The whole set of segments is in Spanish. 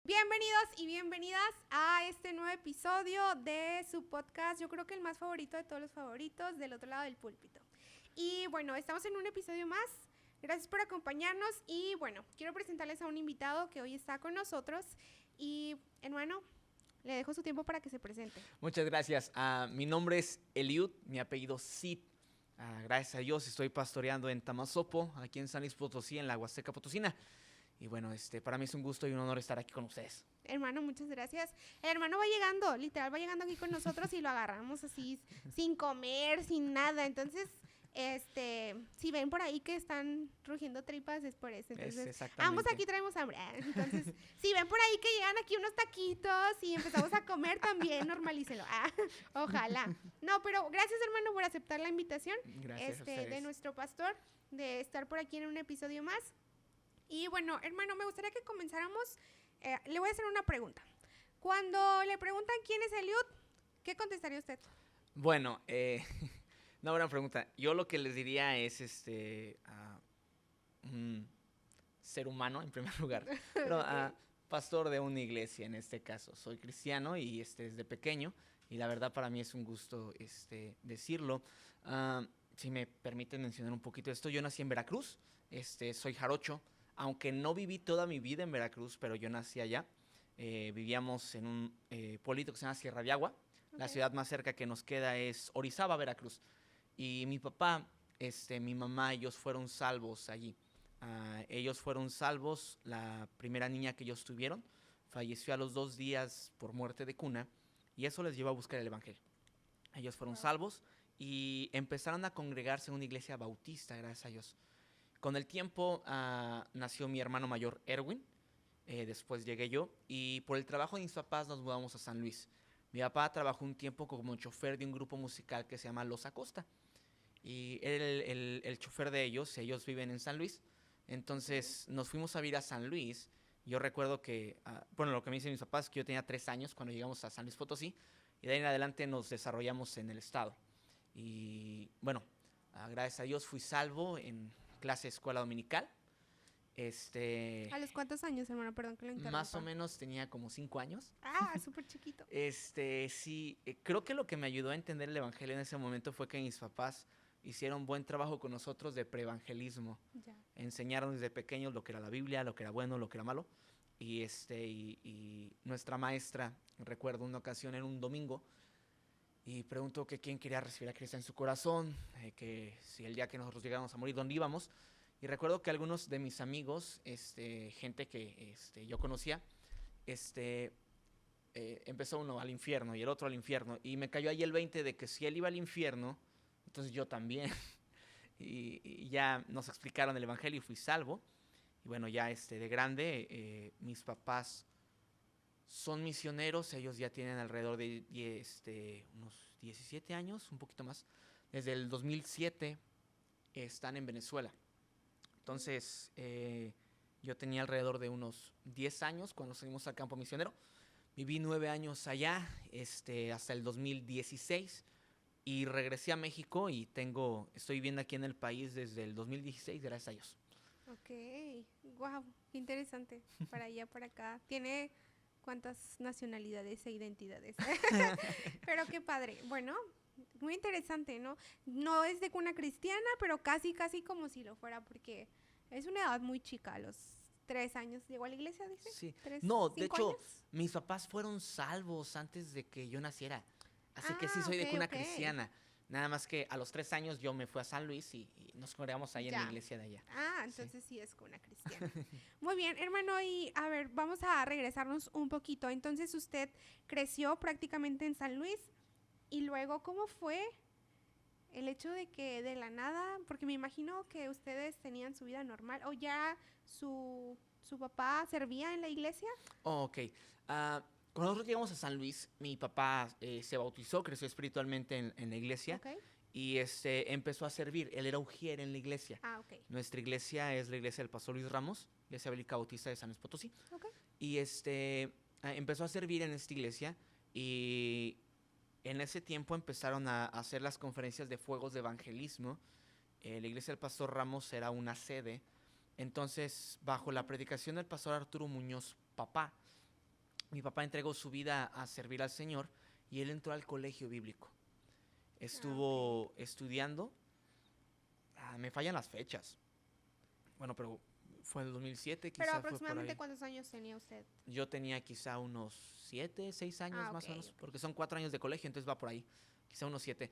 Bienvenidos y bienvenidas a este nuevo episodio de su podcast, yo creo que el más favorito de todos los favoritos, Del Otro Lado del Púlpito. Y bueno, estamos en un episodio más, gracias por acompañarnos y bueno, quiero presentarles a un invitado que hoy está con nosotros y hermano, le dejo su tiempo para que se presente. Muchas gracias. Mi nombre es Eliud, mi apellido Cid. Gracias a Dios estoy pastoreando en Tamazopo, aquí en San Luis Potosí, en la Huasteca Potosina. Y bueno, para mí es un gusto y un honor estar aquí con ustedes. Hermano, muchas gracias. El hermano va llegando, literal va llegando aquí con nosotros y lo agarramos así, sin comer, sin nada. Entonces, si ven por ahí que están rugiendo tripas, es por eso. Entonces, ambos aquí traemos hambre. Entonces, si ven por ahí que llegan aquí unos taquitos y empezamos a comer también, normalícelo. Ojalá. No, pero gracias, hermano, por aceptar la invitación. Gracias a ustedes. De nuestro pastor, de estar por aquí en un episodio más. Y bueno, hermano, me gustaría que comenzáramos. Le voy a hacer una pregunta. Cuando le preguntan quién es Eliud, ¿qué contestaría usted? Bueno, una buena pregunta. Yo lo que les diría es un ser humano, en primer lugar. Pero pastor de una iglesia, en este caso. Soy cristiano y desde pequeño. Y la verdad para mí es un gusto decirlo. Si me permiten mencionar un poquito esto, yo nací en Veracruz. Soy jarocho. Aunque no viví toda mi vida en Veracruz, pero yo nací allá. Vivíamos en un pueblito que se llama Sierra de Agua. Okay. La ciudad más cerca que nos queda es Orizaba, Veracruz. Y mi papá, mi mamá, ellos fueron salvos allí. Ellos fueron salvos. La primera niña que ellos tuvieron falleció a los 2 días por muerte de cuna. Y eso les llevó a buscar el evangelio. Ellos fueron salvos y empezaron a congregarse en una iglesia bautista, gracias a Dios. Con el tiempo nació mi hermano mayor, Erwin. Después llegué yo. Y por el trabajo de mis papás nos mudamos a San Luis. Mi papá trabajó un tiempo como chofer de un grupo musical que se llama Los Acosta. Y él era el chofer de ellos. Ellos viven en San Luis. Entonces nos fuimos a vivir a San Luis. Yo recuerdo que, lo que me dicen mis papás es que yo tenía 3 años cuando llegamos a San Luis Potosí. Y de ahí en adelante nos desarrollamos en el estado. Y bueno, gracias a Dios fui salvo en clase de escuela dominical. ¿A los cuántos años, hermano? Perdón que lo interrumpa. Más o menos tenía como 5 años. Súper chiquito. Sí, creo que lo que me ayudó a entender el evangelio en ese momento fue que mis papás hicieron buen trabajo con nosotros de preevangelismo. Ya. Enseñaron desde pequeños lo que era la Biblia, lo que era bueno, lo que era malo. Y nuestra maestra, recuerdo una ocasión en un domingo, y preguntó que quién quería recibir a Cristo en su corazón, que si el día que nosotros llegáramos a morir, ¿dónde íbamos? Y recuerdo que algunos de mis amigos, gente que yo conocía, empezó uno al infierno y el otro al infierno. Y me cayó ahí el 20 de que si él iba al infierno, entonces yo también. y ya nos explicaron el evangelio y fui salvo. Y bueno, ya de grande, mis papás son misioneros. Ellos ya tienen alrededor de unos 17 años, un poquito más. Desde el 2007 están en Venezuela. Entonces, yo tenía alrededor de unos 10 años cuando salimos al campo misionero. Viví 9 años allá, hasta el 2016. Y regresé a México y estoy viviendo aquí en el país desde el 2016, gracias a Dios. Ok, wow, qué interesante. Para allá, para acá. ¿Tiene cuántas nacionalidades e identidades? Pero qué padre. Bueno, muy interesante, ¿no? No es de cuna cristiana, pero casi como si lo fuera, porque es una edad muy chica, a los 3 años. ¿Llegó a la iglesia, dice? Sí. 3, no, de hecho, años? Mis papás fueron salvos antes de que yo naciera. Así que sí soy de cuna cristiana. Nada más que a los 3 años yo me fui a San Luis y nos congregamos ahí en la iglesia de allá. Entonces sí es cuna cristiana. Muy bien, hermano, y a ver, vamos a regresarnos un poquito. Entonces usted creció prácticamente en San Luis y luego, ¿cómo fue el hecho de que de la nada, porque me imagino que ustedes tenían su vida normal, o ya su papá servía en la iglesia? Ok. Cuando nosotros llegamos a San Luis, mi papá se bautizó, creció espiritualmente en la iglesia. Okay. Y empezó a servir. Él era ujier en la iglesia. Okay. Nuestra iglesia es la iglesia del pastor Luis Ramos, iglesia bíblica bautista de San Luis Potosí. Okay. Y empezó a servir en esta iglesia y en ese tiempo empezaron a hacer las conferencias de fuegos de evangelismo. La iglesia del pastor Ramos era una sede. Entonces, bajo la predicación del pastor Arturo Muñoz, papá, mi papá entregó su vida a servir al Señor y él entró al colegio bíblico. Estuvo estudiando, me fallan las fechas. Bueno, pero fue en el 2007, Pero quizá fue por aproximadamente ahí. ¿cuántos años tenía usted? Yo tenía quizá unos 7, 6 años más o menos, porque son 4 años de colegio, entonces va por ahí, quizá unos 7.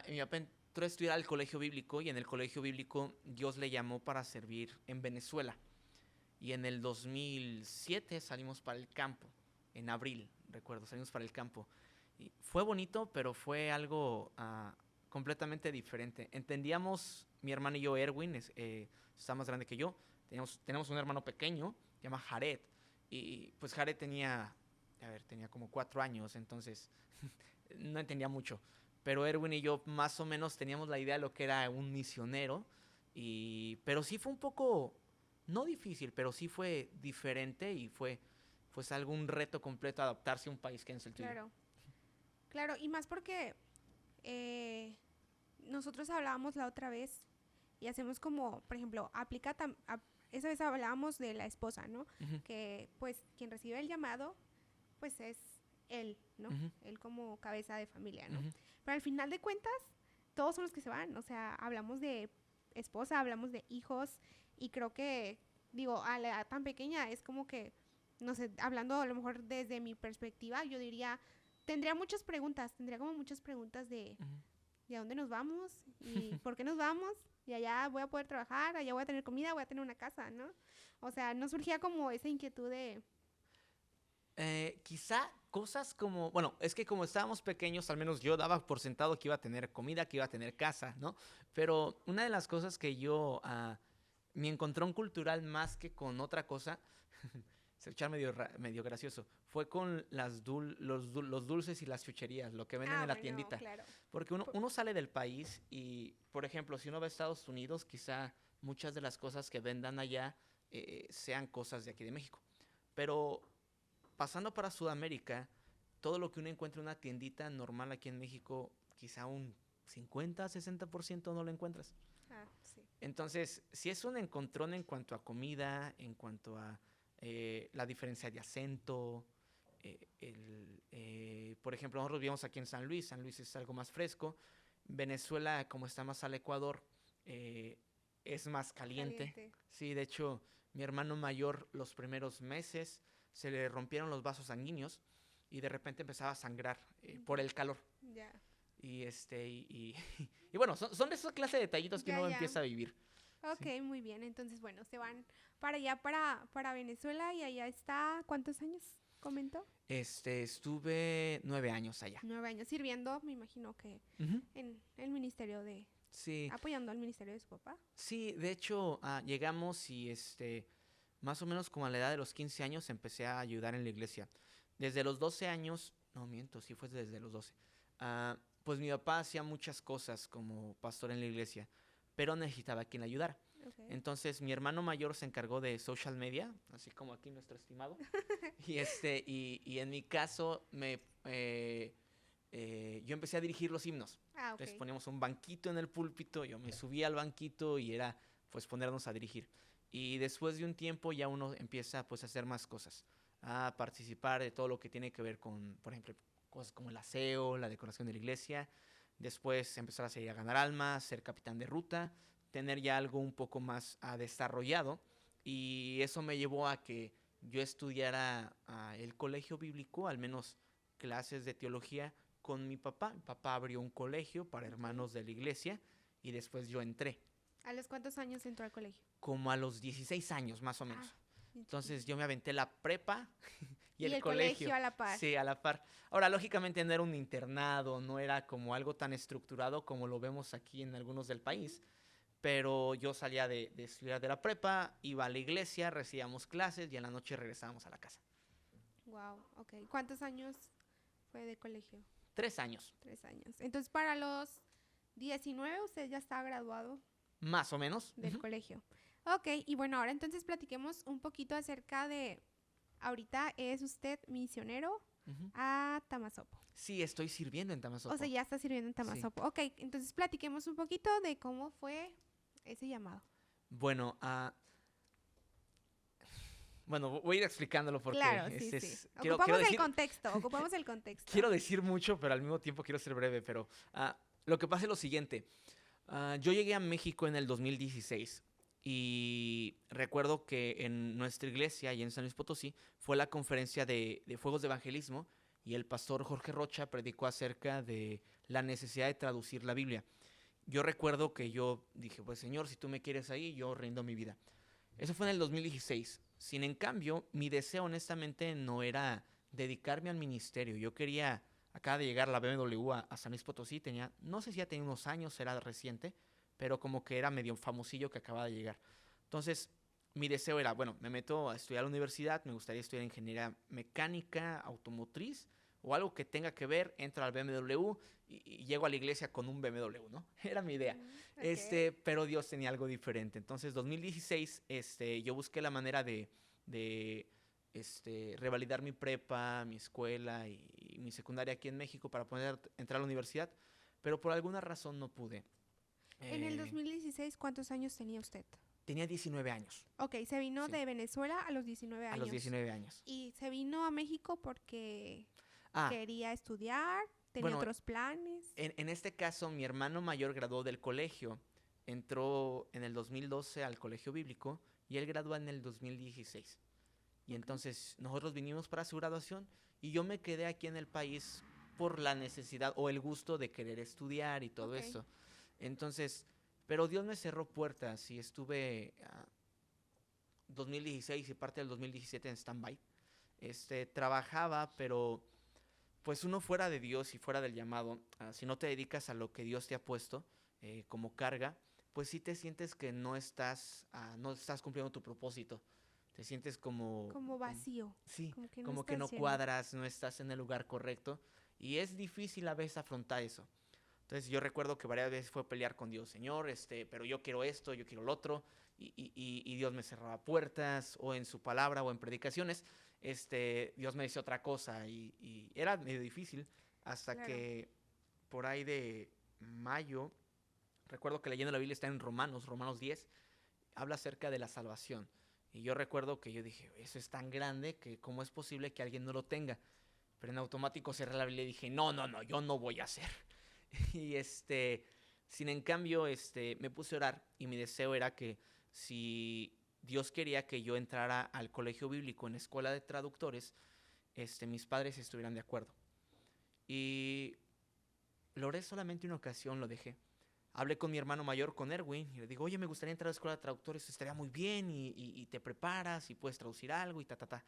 Mi papá entró a estudiar al colegio bíblico y en el colegio bíblico Dios le llamó para servir en Venezuela. Y en el 2007 salimos para el campo, en abril, recuerdo, salimos para el campo. Y fue bonito, pero fue algo completamente diferente. Entendíamos, mi hermano y yo, Erwin, está más grande que yo, tenemos un hermano pequeño, se llama Jared. Y pues Jared tenía como 4 años, entonces no entendía mucho. Pero Erwin y yo más o menos teníamos la idea de lo que era un misionero. Pero sí fue un poco, no difícil, pero sí fue diferente y fue pues algún reto completo adaptarse a un país que no es el tuyo. Claro, claro, y más porque nosotros hablábamos la otra vez y hacemos como, por ejemplo, esa vez hablábamos de la esposa, ¿no? Ujú, Que pues quien recibe el llamado, pues es él, ¿no? ujú, Él como cabeza de familia, ¿no? ujú, Pero al final de cuentas, todos son los que se van, o sea, hablamos de esposa, hablamos de hijos y creo que, digo, a la edad tan pequeña es como que, no sé, hablando a lo mejor desde mi perspectiva, yo diría, tendría como muchas preguntas ujú. de a dónde nos vamos y por qué nos vamos y allá voy a poder trabajar, allá voy a tener comida, voy a tener una casa, ¿no? O sea, no surgía como esa inquietud de, Quizá cosas como, bueno, es que como estábamos pequeños, al menos yo daba por sentado que iba a tener comida, que iba a tener casa, ¿no? Pero una de las cosas que yo, mi encontrón cultural más que con otra cosa, se echar medio gracioso, fue con los dulces y las chucherías, lo que venden en la bueno, tiendita. claro. Porque uno sale del país y, por ejemplo, si uno va a Estados Unidos, quizá muchas de las cosas que vendan allá sean cosas de aquí de México. Pero pasando para Sudamérica, todo lo que uno encuentra en una tiendita normal aquí en México, quizá un 50-60% no lo encuentras. Sí. Entonces, si es un encontrón en cuanto a comida, en cuanto a la diferencia de acento, por ejemplo, nosotros vivimos aquí en San Luis es algo más fresco, Venezuela, como está más al Ecuador, eh, es más caliente. Caliente. Sí, de hecho, mi hermano mayor los primeros meses se le rompieron los vasos sanguíneos y de repente empezaba a sangrar por el calor. Ya. Y bueno, son de esas clases de detallitos que Ya, uno ya. empieza a vivir. Ok, Sí. muy bien. Entonces, bueno, se van para allá, para Venezuela y allá está, ¿cuántos años comentó? Estuve 9 años allá. 9 años sirviendo, me imagino que Ujú. en el ministerio Sí, apoyando al ministerio de su papá. sí, de hecho, llegamos y más o menos como a la edad de los 15 años empecé a ayudar en la iglesia. Desde los 12 años, no miento, sí fue desde los 12. Pues mi papá hacía muchas cosas como pastor en la iglesia, pero necesitaba quien le ayudara. Okay. Entonces mi hermano mayor se encargó de social media, así como aquí nuestro estimado. Y en mi caso yo empecé a dirigir los himnos. Ok. Entonces poníamos un banquito en el púlpito, yo me subía al banquito y era pues ponernos a dirigir. Y después de un tiempo ya uno empieza pues a hacer más cosas, a participar de todo lo que tiene que ver con, por ejemplo, cosas como el aseo, la decoración de la iglesia. Después empezar a salir a ganar almas, ser capitán de ruta, tener ya algo un poco más desarrollado. Y eso me llevó a que yo estudiara el colegio bíblico, al menos clases de teología con mi papá. Mi papá abrió un colegio para hermanos de la iglesia y después yo entré, ¿A los cuántos años entró al colegio? como a los 16 años más o menos. Bien Entonces chiquito. yo me aventé la prepa y Y el el colegio. colegio a la par. Sí, a la par. Ahora, lógicamente no era un internado, no era como algo tan estructurado como lo vemos aquí en algunos del país. Pero yo salía de estudiar de la prepa, iba a la iglesia, recibíamos clases y en la noche regresábamos a la casa. Wow, ok. ¿Cuántos años fue de colegio? 3 años, 3 años. Entonces, para los 19 usted ya está graduado más o menos. del Ujú, colegio. Ok, y bueno, ahora entonces platiquemos un poquito acerca de, ahorita es usted misionero ujú. a Tamazopo. Sí, estoy sirviendo en O sea, Tamazopo. ya está sirviendo en Sí. Tamazopo. Ok, entonces platiquemos un poquito de cómo fue ese llamado. Bueno, Bueno, voy a ir explicándolo porque Claro, sí, este sí. quiero Ocupamos el decir, contexto, ocupamos el contexto. quiero decir mucho, pero al mismo tiempo quiero ser breve. Pero lo que pasa es lo siguiente. Yo llegué a México en el 2016 y recuerdo que en nuestra iglesia, y en San Luis Potosí, fue la conferencia de Fuegos de Evangelismo y el pastor Jorge Rocha predicó acerca de la necesidad de traducir la Biblia. Yo recuerdo que yo dije, pues Señor, si tú me quieres ahí, yo rindo mi vida. Eso fue en el 2016. Sin en cambio, mi deseo honestamente no era dedicarme al ministerio. Yo quería, acaba de llegar la BMW a San Luis Potosí, tenía, no sé si ya tenía unos años, era reciente, pero como que era medio famosillo que acababa de llegar. Entonces, mi deseo era, bueno, me meto a estudiar a la universidad, me gustaría estudiar ingeniería mecánica, automotriz, o algo que tenga que ver, entro al BMW y llego a la iglesia con un BMW, ¿no? Era mi idea. Ok. Pero Dios tenía algo diferente. Entonces, 2016, yo busqué la manera de revalidar mi prepa, mi escuela y mi secundaria aquí en México para poder entrar a la universidad, pero por alguna razón no pude. En el Eh, 2016, ¿cuántos años tenía usted? Tenía 19 años, Ok, se vino sí, de Venezuela a los 19 a los años. 19 años. Y se vino a México porque Ah, quería estudiar, tenía bueno, otros planes. en este caso, mi hermano mayor graduó del colegio, entró en el 2012 al colegio bíblico y él gradúa en el 2016. Y Ok. entonces nosotros vinimos para su graduación y yo me quedé aquí en el país por la necesidad o el gusto de querer estudiar y todo Ok. eso. Entonces, pero Dios me cerró puertas y estuve 2016 y parte del 2017 en stand-by. Trabajaba, pero pues uno fuera de Dios y fuera del llamado, si no te dedicas a lo que Dios te ha puesto como carga, pues sí te sientes que no estás cumpliendo tu propósito. Te sientes Como vacío, sí, como que no como que estás no lleno. cuadras, no estás en el lugar correcto. Y es difícil a veces afrontar eso. Entonces yo recuerdo que varias veces fue pelear con Dios, Señor, pero yo quiero esto, yo quiero lo otro, y Dios me cerraba puertas, o en su palabra, o en predicaciones, Dios me decía otra cosa, y era medio difícil, hasta Claro. que por ahí de mayo, recuerdo que leyendo la Biblia está en Romanos 10, habla acerca de la salvación. Y yo recuerdo que yo dije, eso es tan grande que cómo es posible que alguien no lo tenga. Pero en automático cerré la Biblia y dije, no, no, no, yo no voy a hacer. Y sin en cambio, me puse a orar y mi deseo era que si Dios quería que yo entrara al colegio bíblico en escuela de traductores, mis padres estuvieran de acuerdo. Y lo oré solamente una ocasión, lo dejé. Hablé con mi hermano mayor, con Erwin, y le digo, oye, me gustaría entrar a la escuela de traductores, estaría muy bien, y te preparas, y puedes traducir algo, y ta, ta, ta.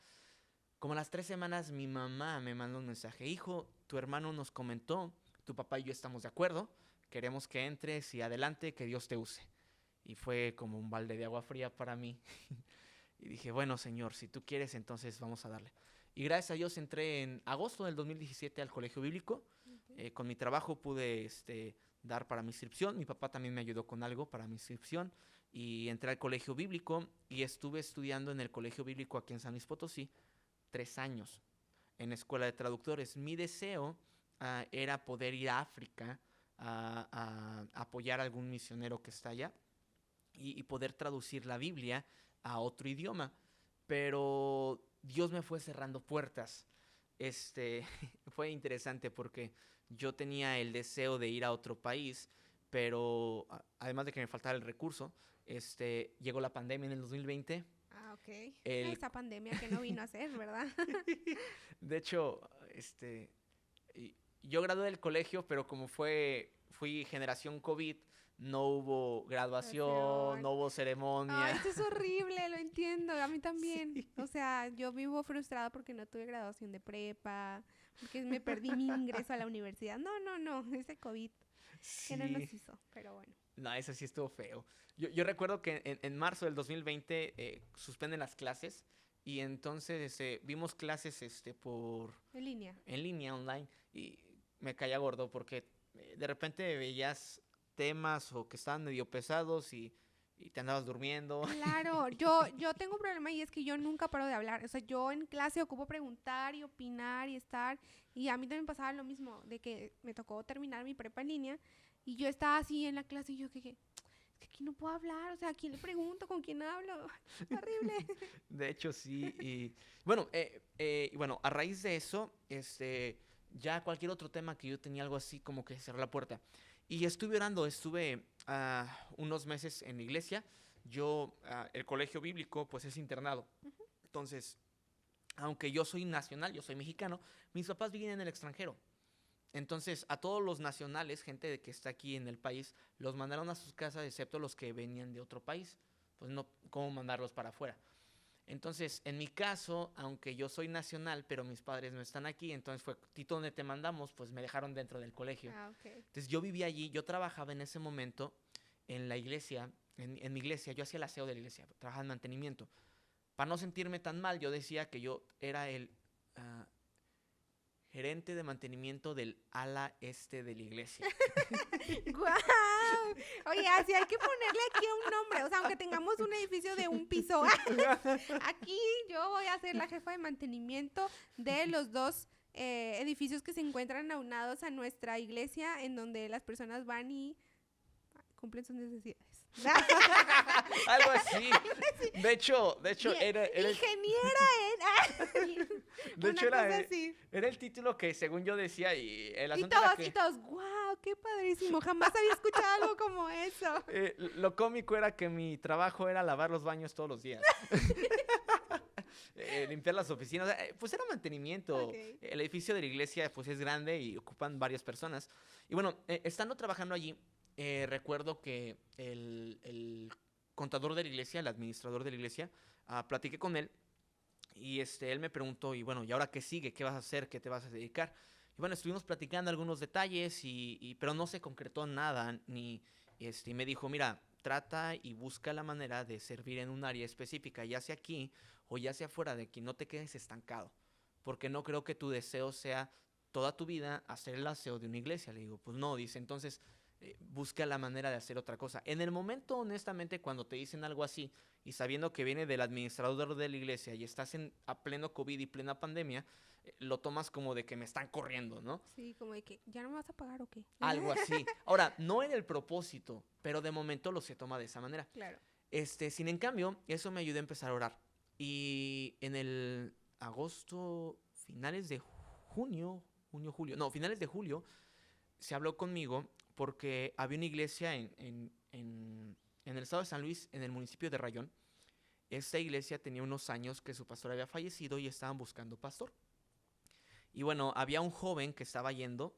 Como a las 3 semanas, mi mamá me mandó un mensaje, hijo, tu hermano nos comentó, tu papá y yo estamos de acuerdo, queremos que entres y adelante, que Dios te use. Y fue como un balde de agua fría para mí. Y dije, bueno, Señor, si tú quieres, entonces vamos a darle. Y gracias a Dios entré en agosto del 2017 al colegio bíblico. Ok. Con mi trabajo pude dar para mi inscripción. Mi papá también me ayudó con algo para mi inscripción. Y entré al colegio bíblico y estuve estudiando en el colegio bíblico aquí en San Luis Potosí 3 años en escuela de traductores. Mi deseo era poder ir a África a apoyar a algún misionero que está allá y poder traducir la Biblia a otro idioma. Pero Dios me fue cerrando puertas. Fue interesante porque yo tenía el deseo de ir a otro país, pero además de que me faltaba el recurso, llegó la pandemia en el 2020. Ah, ok. El, Esta pandemia que no vino a ser, ¿verdad? de hecho, yo gradué del colegio, pero como fui generación COVID, no hubo graduación, Graduación. no hubo ceremonia. Ay, esto es horrible, lo entiendo, a mí también. Sí. O sea, yo vivo frustrada porque no tuve graduación de prepa, porque me perdí mi ingreso a la universidad. No, no, no, ese COVID que no Sí, nos hizo, pero bueno. no, eso sí estuvo feo. Yo recuerdo que en marzo del 2020 suspenden las clases y entonces vimos clases En línea. en línea, online, y me caía gordo porque de repente veías temas o que estaban medio pesados y te andabas durmiendo. Claro, yo tengo un problema y es que yo nunca paro de hablar. O sea, yo en clase ocupo preguntar y opinar y estar. Y a mí también pasaba lo mismo, de que me tocó terminar mi prepa en línea y yo estaba así en la clase y yo que que aquí no puedo hablar, o sea, ¿a quién le pregunto? ¿Con quién hablo? Horrible. De hecho, sí. Y bueno, a raíz de eso, ya cualquier otro tema que yo tenía algo así, como que cerré la puerta. Y estuve orando, estuve unos meses en la iglesia. Yo, el colegio bíblico, pues es internado. Entonces, aunque yo soy nacional, yo soy mexicano, mis papás viven en el extranjero. Entonces, a todos los nacionales, gente que está aquí en el país, los mandaron a sus casas, excepto los que venían de otro país. Pues no, ¿cómo mandarlos para afuera? Entonces, en mi caso, aunque yo soy nacional, pero mis padres no están aquí, entonces fue, Tito, ¿dónde te mandamos? Pues me dejaron dentro del colegio. Ok. Entonces, yo vivía allí, yo trabajaba en ese momento en la iglesia, en mi iglesia, yo hacía el aseo de la iglesia, trabajaba en mantenimiento. Para no sentirme tan mal, yo decía que yo era el gerente de mantenimiento del ala este de la iglesia. ¡Guau! Oye, así hay que ponerle aquí un nombre, o sea, aunque tengamos un edificio de un piso. Aquí yo voy a ser la jefa de mantenimiento de los dos edificios que se encuentran aunados a nuestra iglesia, en donde las personas van y cumplen sus necesidades. Algo así. De hecho, era Ingeniera de hecho, una cosa así. era el título que según yo decía y el Y asunto era que todos, ¡guau! ¡Qué padrísimo! Jamás había escuchado algo como eso. lo cómico era que mi trabajo era lavar los baños todos los días. Limpiar las oficinas, pues era mantenimiento. Okay. El edificio de la iglesia pues es grande y ocupan varias personas. Y bueno, estando trabajando allí, recuerdo que el contador de la iglesia, el administrador de la iglesia, platiqué con él y él me preguntó, y bueno, ¿y ahora qué sigue? ¿Qué vas a hacer? ¿Qué te vas a dedicar? Y bueno, estuvimos platicando algunos detalles, pero no se concretó nada, y me dijo, mira, trata y busca la manera de servir en un área específica, ya sea aquí o ya sea fuera de aquí, no te quedes estancado, porque no creo que tu deseo sea toda tu vida hacer el aseo de una iglesia. Le digo, pues no, dice, entonces busca la manera de hacer otra cosa. En el momento, honestamente, cuando te dicen algo así y sabiendo que viene del administrador de la iglesia y estás a pleno COVID y plena pandemia, lo tomas como de que me están corriendo, ¿no? Sí, como de que, ¿ya no me vas a pagar o qué? Algo así. Ahora, no era el propósito, pero de momento lo se toma de esa manera. Claro. Sin en cambio, eso me ayudó a empezar a orar. Y en el agosto, finales de finales de julio, se habló conmigo porque había una iglesia en el estado de San Luis, en el municipio de Rayón. Esta iglesia tenía unos años que su pastor había fallecido y estaban buscando pastor. Y bueno, había un joven que estaba yendo,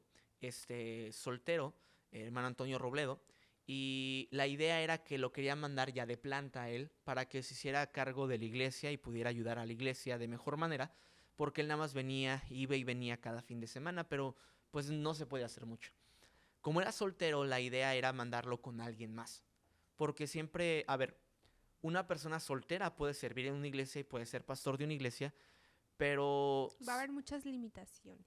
soltero, el hermano Antonio Robledo, y la idea era que lo querían mandar ya de planta a él para que se hiciera cargo de la iglesia y pudiera ayudar a la iglesia de mejor manera, porque él nada más iba y venía cada fin de semana, pero pues no se puede hacer mucho. Como era soltero, la idea era mandarlo con alguien más, porque siempre, a ver, una persona soltera puede servir en una iglesia y puede ser pastor de una iglesia, pero Va a haber muchas limitaciones.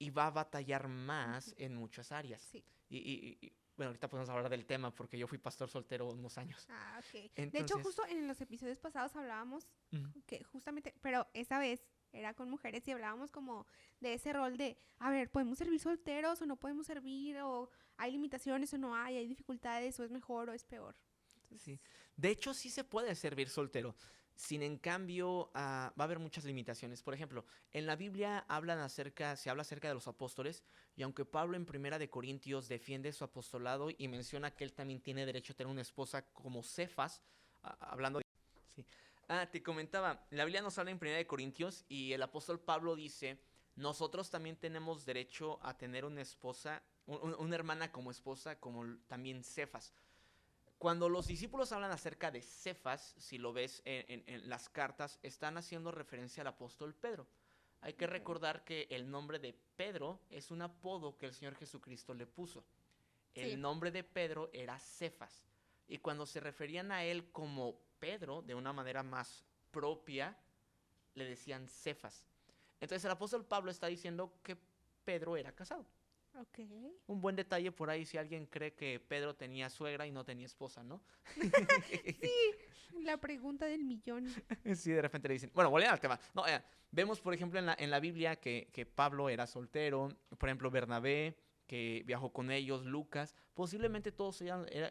y va a batallar más en muchas áreas. Sí. Y, bueno, ahorita podemos hablar del tema porque yo fui pastor soltero unos años. Ah, ok. De hecho, Entonces, justo en los episodios pasados hablábamos ujú, que justamente, pero esa vez era con mujeres y hablábamos como de ese rol de, a ver, ¿podemos servir solteros o no podemos servir? ¿O hay limitaciones o no hay dificultades o es mejor o es peor? Entonces, sí. De hecho, sí se puede servir soltero. Sin en cambio, va a haber muchas limitaciones. Por ejemplo, en la Biblia se habla acerca de los apóstoles, y aunque Pablo en Primera de Corintios defiende su apostolado y menciona que él también tiene derecho a tener una esposa como Cefas, hablando de... Sí. Te comentaba, la Biblia nos habla en Primera de Corintios y el apóstol Pablo dice, nosotros también tenemos derecho a tener una esposa, una hermana como esposa, como también Cefas. Cuando los discípulos hablan acerca de Cefas, si lo ves en las cartas, están haciendo referencia al apóstol Pedro. Hay que recordar que el nombre de Pedro es un apodo que el Señor Jesucristo le puso. El nombre de Pedro era Cefas. Y cuando se referían a él como Pedro, de una manera más propia, le decían Cefas. Entonces el apóstol Pablo está diciendo que Pedro era casado. Ok. Un buen detalle por ahí si alguien cree que Pedro tenía suegra y no tenía esposa, ¿no? Sí, la pregunta del millón. Sí, de repente le dicen. Bueno, volviendo al tema. No, vemos, por ejemplo, en la Biblia que Pablo era soltero. Por ejemplo, Bernabé, que viajó con ellos, Lucas, posiblemente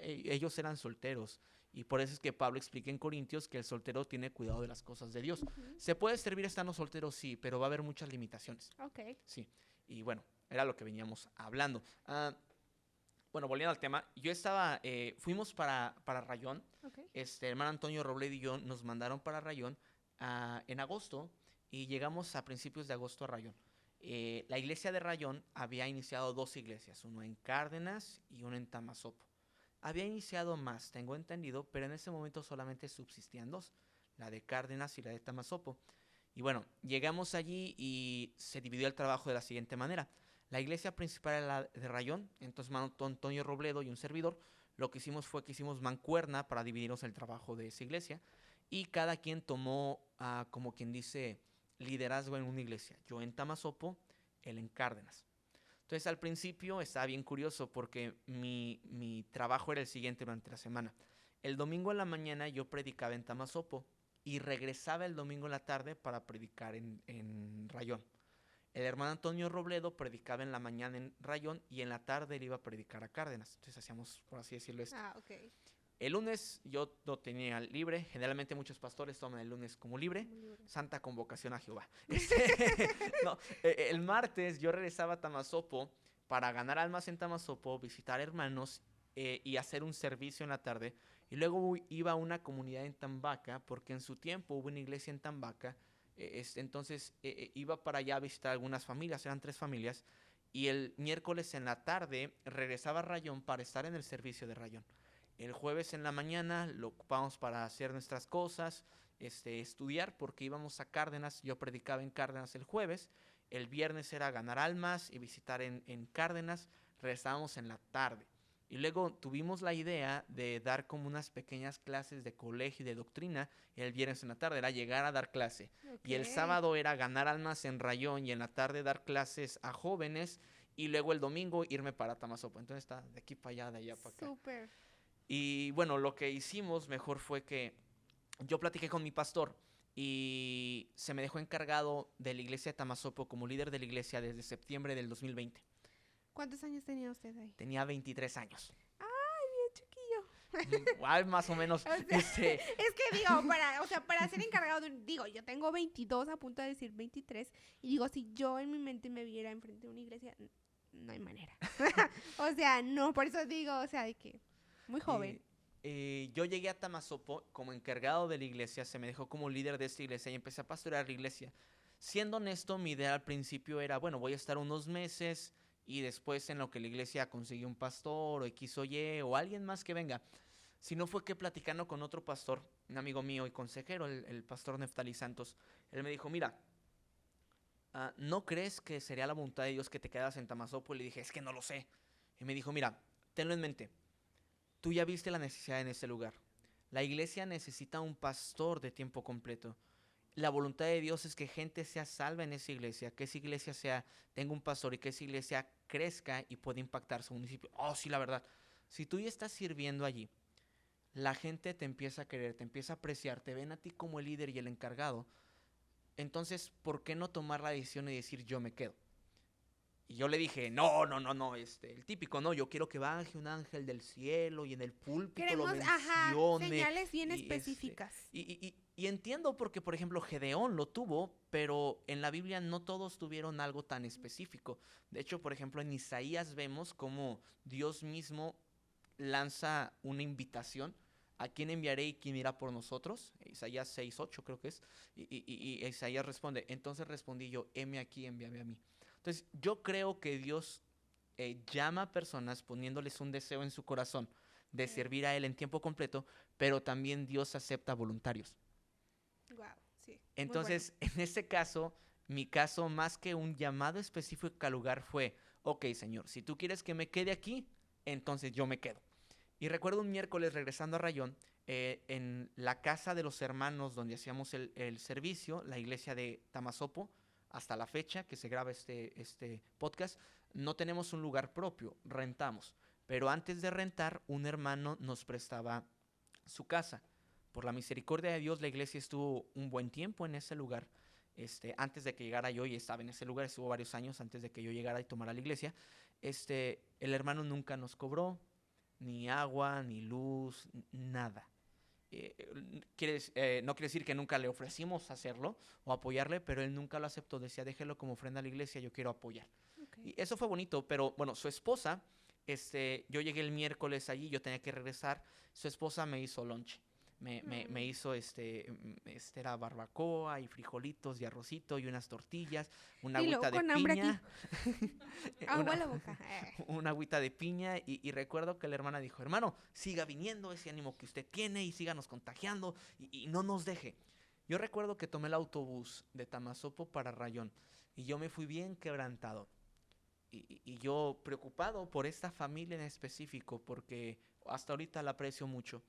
ellos eran solteros. Y por eso es que Pablo explica en Corintios que el soltero tiene cuidado de las cosas de Dios. ¿Se puede servir estando soltero? Sí, pero va a haber muchas limitaciones. Ok. Sí, y bueno, era lo que veníamos hablando. Bueno, volviendo al tema, fuimos para Rayón. Ok. Hermano Antonio Robledo y yo nos mandaron para Rayón en agosto y llegamos a principios de agosto a Rayón. La iglesia de Rayón había iniciado 2 iglesias, uno en Cárdenas y uno en Tamazopo. Había iniciado más, tengo entendido, pero en ese momento solamente subsistían 2, la de Cárdenas y la de Tamazopo. Y bueno, llegamos allí y se dividió el trabajo de la siguiente manera. La iglesia principal era la de Rayón, entonces Antonio Robledo y un servidor, lo que hicimos fue que hicimos mancuerna para dividirnos el trabajo de esa iglesia y cada quien tomó, como quien dice, liderazgo en una iglesia. Yo en Tamazopo, él en Cárdenas. Entonces al principio estaba bien curioso porque mi trabajo era el siguiente durante la semana. El domingo en la mañana yo predicaba en Tamazopo y regresaba el domingo en la tarde para predicar en Rayón. El hermano Antonio Robledo predicaba en la mañana en Rayón y en la tarde él iba a predicar a Cárdenas. Entonces hacíamos, por así decirlo, esto. Ok. El lunes yo lo tenía libre. Generalmente muchos pastores toman el lunes como libre. Santa convocación a Jehová. No, el martes yo regresaba a Tamazopo para ganar almas en Tamazopo, visitar hermanos y hacer un servicio en la tarde. Y luego iba a una comunidad en Tambaca, porque en su tiempo hubo una iglesia en Tambaca. Entonces iba para allá a visitar algunas familias, eran 3 familias. Y el miércoles en la tarde regresaba a Rayón para estar en el servicio de Rayón. El jueves en la mañana lo ocupamos para hacer nuestras cosas, estudiar, porque íbamos a Cárdenas. Yo predicaba en Cárdenas el jueves. El viernes era ganar almas y visitar en Cárdenas. Regresábamos en la tarde. Y luego tuvimos la idea de dar como unas pequeñas clases de colegio y de doctrina el viernes en la tarde. Era llegar a dar clase. Okay. Y el sábado era ganar almas en Rayón y en la tarde dar clases a jóvenes. Y luego el domingo irme para Tamazopo. Entonces está de aquí para allá, de allá para acá. Súper. Y bueno, lo que hicimos mejor fue que yo platiqué con mi pastor y se me dejó encargado de la iglesia de Tamazopo como líder de la iglesia desde septiembre del 2020. ¿Cuántos años tenía usted ahí? Tenía 23 años. ¡Ay, bien chiquillo! Más o menos. O sea, es que digo, para ser encargado digo, yo tengo 22, a punto de decir 23, y digo, si yo en mi mente me viera enfrente de una iglesia, no hay manera. O sea, no, por eso digo, o sea, de que muy joven. Yo llegué a Tamazopo como encargado de la iglesia, se me dejó como líder de esta iglesia y empecé a pastorear la iglesia. Siendo honesto, mi idea al principio era, bueno, voy a estar unos meses y después en lo que la iglesia consiguió un pastor o X o Y o alguien más que venga. Si no fue que platicando con otro pastor, un amigo mío y consejero, el pastor Neftali Santos, él me dijo, mira, ¿no crees que sería la voluntad de Dios que te quedas en Tamazopo? Y le dije, es que no lo sé. Y me dijo, mira, tenlo en mente. Tú ya viste la necesidad en este lugar. La iglesia necesita un pastor de tiempo completo. La voluntad de Dios es que gente sea salva en esa iglesia, que esa iglesia tenga un pastor y que esa iglesia crezca y pueda impactar su municipio. Oh, sí, la verdad. Si tú ya estás sirviendo allí, la gente te empieza a querer, te empieza a apreciar, te ven a ti como el líder y el encargado. Entonces, ¿por qué no tomar la decisión y decir yo me quedo? Y yo le dije, no, el típico, no, yo quiero que baje un ángel del cielo y en el púlpito lo mencione. Señales bien y, específicas. Y entiendo porque, por ejemplo, Gedeón lo tuvo, pero en la Biblia no todos tuvieron algo tan específico. De hecho, por ejemplo, en Isaías vemos cómo Dios mismo lanza una invitación. ¿A quién enviaré y quién irá por nosotros? Isaías 6:8 creo que es. Y Isaías responde, entonces respondí yo, heme aquí, envíame a mí. Entonces, yo creo que Dios llama a personas poniéndoles un deseo en su corazón de servir a Él en tiempo completo, pero también Dios acepta voluntarios. Wow, sí. Entonces, en ese caso, mi caso, más que un llamado específico al lugar, fue, ok, Señor, si tú quieres que me quede aquí, entonces yo me quedo. Y recuerdo un miércoles regresando a Rayón, en la casa de los hermanos donde hacíamos el servicio, la iglesia de Tamazopo, hasta la fecha que se graba este podcast, no tenemos un lugar propio, rentamos. Pero antes de rentar, un hermano nos prestaba su casa. Por la misericordia de Dios, la iglesia estuvo un buen tiempo en ese lugar. antes de que llegara yo, y estaba en ese lugar, estuvo varios años antes de que yo llegara y tomara la iglesia, el hermano nunca nos cobró ni agua, ni luz, nada. No quiere decir que nunca le ofrecimos hacerlo o apoyarle, pero él nunca lo aceptó. Decía, déjelo como ofrenda a la iglesia, yo quiero apoyar. Okay. Y eso fue bonito, pero bueno, su esposa, yo llegué el miércoles allí, yo tenía que regresar, su esposa me hizo lonche. Me hizo, era barbacoa y frijolitos y arrocito y unas tortillas, una Y luego agüita de con hambre piña. Agua a la boca. Una agüita de piña y recuerdo que la hermana dijo, hermano, siga viniendo ese ánimo que usted tiene y síganos contagiando y no nos deje. Yo recuerdo que tomé el autobús de Tamazopo para Rayón y yo me fui bien quebrantado y yo preocupado por esta familia en específico porque hasta ahorita la aprecio mucho.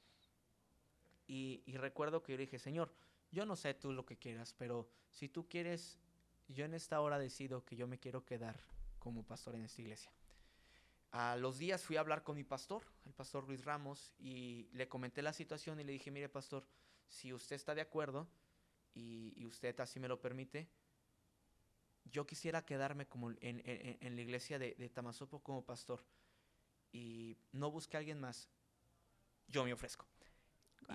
Y recuerdo que yo le dije, Señor, yo no sé tú lo que quieras, pero si tú quieres, yo en esta hora decido que yo me quiero quedar como pastor en esta iglesia. A los días fui a hablar con mi pastor, el pastor Luis Ramos, y le comenté la situación y le dije, mire pastor, si usted está de acuerdo y usted así me lo permite, yo quisiera quedarme como en la iglesia de Tamazopo como pastor y no busque a alguien más, yo me ofrezco.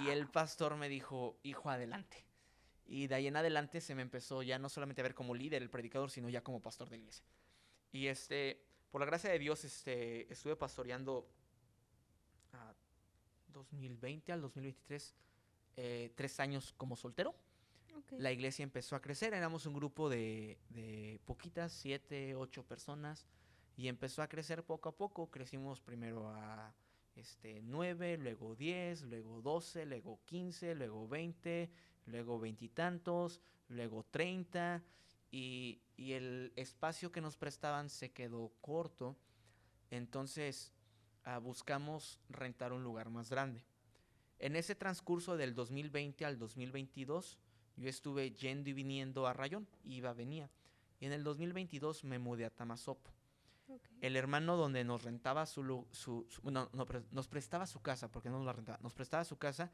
Y el pastor me dijo, hijo, adelante. Y de ahí en adelante se me empezó ya no solamente a ver como líder, el predicador, sino ya como pastor de iglesia. Y por la gracia de Dios, estuve pastoreando a 2020 al 2023, 3 años como soltero. Okay. La iglesia empezó a crecer, éramos un grupo de poquitas, 7, 8 personas, y empezó a crecer poco a poco. Crecimos primero a 9, luego 10, luego 12, luego 15, luego 20, luego 20 y tantos, luego 30, y el espacio que nos prestaban se quedó corto, entonces buscamos rentar un lugar más grande. En ese transcurso del 2020 al 2022, yo estuve yendo y viniendo a Rayón, iba, venía, y en el 2022 me mudé a Tamazopo. Okay. El hermano donde nos rentaba nos prestaba su casa, porque no nos la rentaba, nos prestaba su casa.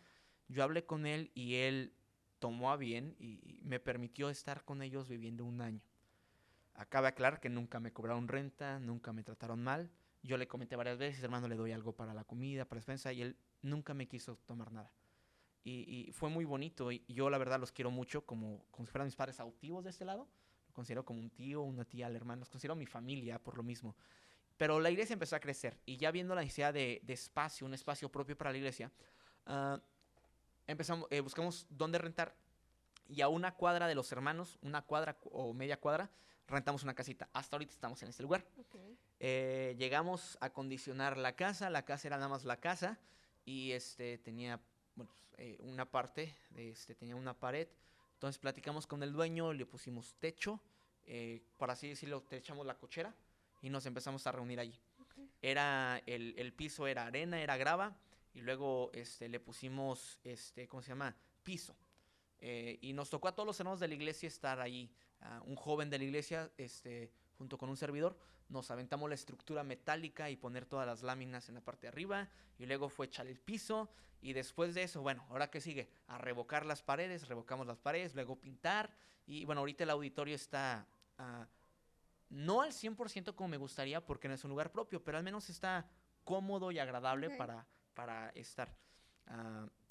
Yo hablé con él y él tomó a bien y me permitió estar con ellos viviendo 1 año. Acaba de aclarar que nunca me cobraron renta, nunca me trataron mal. Yo le comenté varias veces, hermano, le doy algo para la comida, para la despensa, y él nunca me quiso tomar nada. Y fue muy bonito, y yo la verdad los quiero mucho, como si fueran mis padres adoptivos de este lado. Lo considero como un tío, una tía, al hermano, los considero mi familia por lo mismo. Pero la iglesia empezó a crecer, y ya viendo la necesidad de espacio, un espacio propio para la iglesia, buscamos dónde rentar, y a 1 cuadra de los hermanos, 1 cuadra o media cuadra, rentamos una casita. Hasta ahorita estamos en este lugar. Okay. Llegamos a acondicionar la casa era nada más la casa, y tenía una parte, tenía una pared. Entonces platicamos con el dueño, le pusimos techo, por así decirlo, te echamos la cochera y nos empezamos a reunir allí. Okay. El piso era arena, era grava, y luego le pusimos, ¿cómo se llama? Piso. Y nos tocó a todos los hermanos de la iglesia estar ahí. Un joven de la iglesia, junto con un servidor, nos aventamos la estructura metálica y poner todas las láminas en la parte de arriba, y luego fue echar el piso, y después de eso, bueno, ¿ahora qué sigue? A revocar las paredes, revocamos las paredes, luego pintar, y bueno, ahorita el auditorio está no al 100% como me gustaría, porque no es un lugar propio, pero al menos está cómodo y agradable para estar.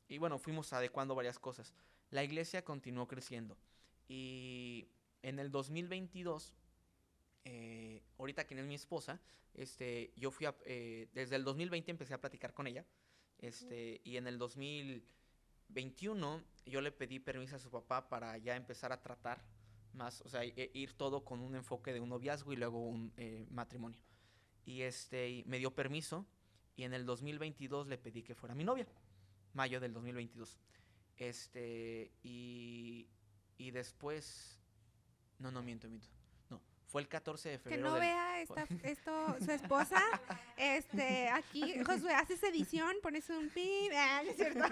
Y bueno, fuimos adecuando varias cosas. La iglesia continuó creciendo, y en el 2022, ahorita quien es mi esposa, yo fui desde el 2020 empecé a platicar con ella, y en el 2021 yo le pedí permiso a su papá para ya empezar a tratar más, o sea, ir todo con un enfoque de un noviazgo y luego un matrimonio. Y y me dio permiso, y en el 2022 le pedí que fuera mi novia, mayo del 2022. Y después, no, miento. No, fue el 14 de Que febrero no vea esto su esposa. Aquí, Josué, haces edición, pones un pip. ¿No es cierto?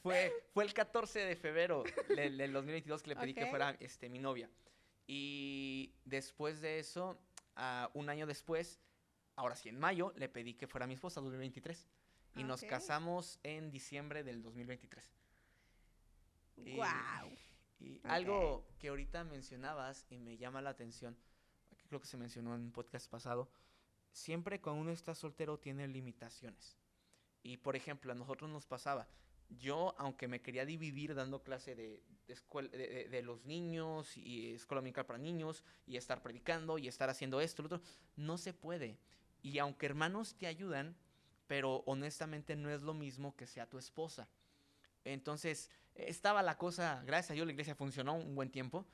fue el 14 de febrero del 2022 que le pedí que fuera mi novia. Y después de eso, 1 año después, ahora sí, en mayo, le pedí que fuera mi esposa, 2023. Y nos casamos en diciembre del 2023. ¡Guau! Y Ok. algo que ahorita mencionabas y me llama la atención, que creo que se mencionó en un podcast pasado, siempre cuando uno está soltero tiene limitaciones. Y por ejemplo, a nosotros nos pasaba, yo aunque me quería dividir dando clase de los niños y escuela dominical para niños y estar predicando y estar haciendo esto, lo otro, no se puede. Y aunque hermanos te ayudan, pero honestamente no es lo mismo que sea tu esposa. Entonces, estaba la cosa, gracias a Dios la iglesia funcionó un buen tiempo,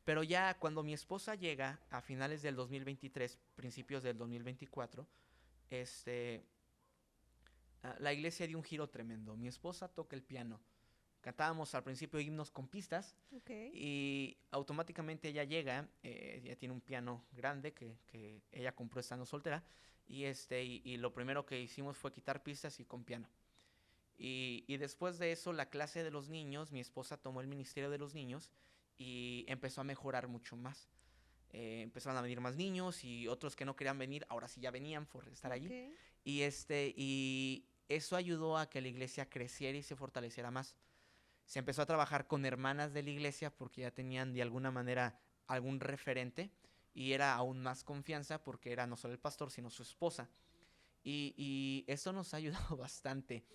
pero ya cuando mi esposa llega a finales del 2023, principios del 2024, este, la iglesia dio un giro tremendo. Mi esposa toca el piano. Cantábamos al principio himnos con pistas Ok. y automáticamente ella llega, ella tiene un piano grande que ella compró estando soltera y lo primero que hicimos fue quitar pistas y con piano. Y después de eso, la clase de los niños, mi esposa tomó el ministerio de los niños y empezó a mejorar mucho más. Empezaron a venir más niños y otros que no querían venir, ahora sí ya venían por estar allí. Ok. Y eso ayudó a que la iglesia creciera y se fortaleciera más. Se empezó a trabajar con hermanas de la iglesia porque ya tenían de alguna manera algún referente y era aún más confianza porque era no solo el pastor, sino su esposa. Y eso nos ha ayudado bastante.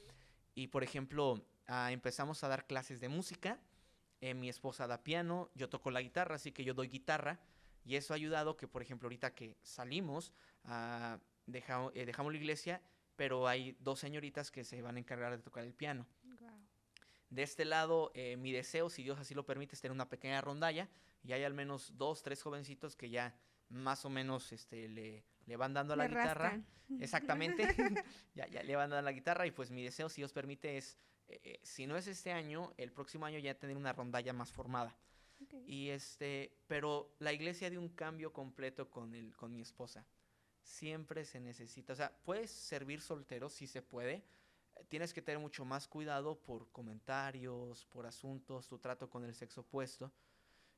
Y por ejemplo, empezamos a dar clases de música. Mi esposa da piano, yo toco la guitarra, así que yo doy guitarra. Y eso ha ayudado que, por ejemplo, ahorita que salimos, dejamos la iglesia, pero hay dos señoritas que se van a encargar de tocar el piano. Guau. De este lado, mi deseo, si Dios así lo permite, es tener una pequeña rondalla y hay al menos 2, 3 jovencitos que ya más o menos le van dando a la Le guitarra. rascan. Exactamente, ya le van dando a la guitarra y pues mi deseo, si Dios permite, es, si no es este año, el próximo año ya tener una rondalla más formada. Ok. Pero la iglesia dio un cambio completo con mi esposa. Siempre se necesita, o sea, puedes servir soltero, si se puede, tienes que tener mucho más cuidado por comentarios, por asuntos, tu trato con el sexo opuesto,